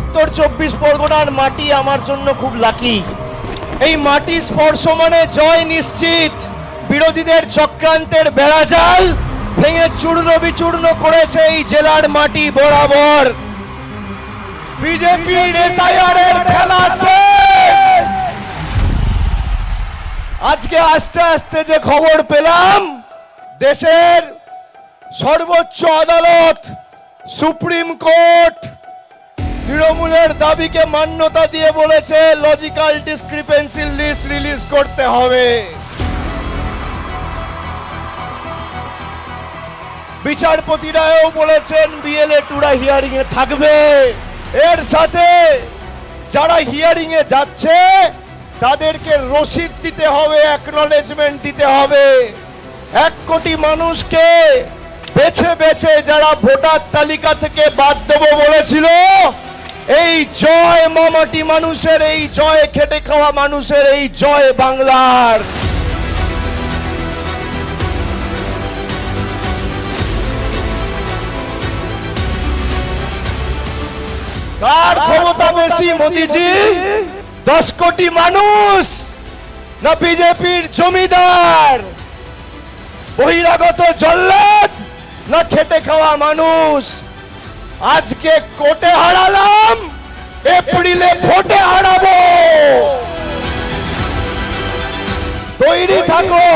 উত্তর 24 পরগনার মাটি আমার জন্য খুব লাকি। এই মাটি স্পর্শ মানে জয় নিশ্চিত। বিরোধীদের চক্রান্তের বেড়াজাল ভেঙে চূর্ণ বিচূর্ণ করেছে এই জেলার মাটি বরাবর। বিজেপির এসআইআর এর খেলা শেষ। আজকে আস্তে আস্তে যে খবর পেলাম, দেশের সর্বোচ্চ আদালত সুপ্রিম কোর্ট তৃণমূলের দাবিকে মান্যতা দিয়ে বলেছে লজিক্যাল ডিসক্রিপেন্সি লিস্ট রিলিজ করতে হবে। বিচারপতিরাও বলেছেন বিএলএ টুরা হিয়ারিং এ থাকবে। এর সাথে যারা হিয়ারিং এ যাচ্ছে তাদেরকে রসিদ দিতে হবে, অ্যাকনলেজমেন্ট দিতে হবে। 1 কোটি মানুষকে বেছে বেছে যারা ভোটার তালিকা থেকে বাদ দেবো বলেছিল, এই জয় মামাটি মানুষের, এই জয় খেটে খাওয়া মানুষের, এই জয় বাংলার। কার ক্ষমতা বেশি মোদিজি? 10 কোটি মানুষ না বিজেপির জমিদার? বহিরাগত জল্লাদ না খেটে খাওয়া মানুষ? আজকে কোর্টে হারালাম, এপ্রিলে ভোটে হারাবো। তৈরি থাকো।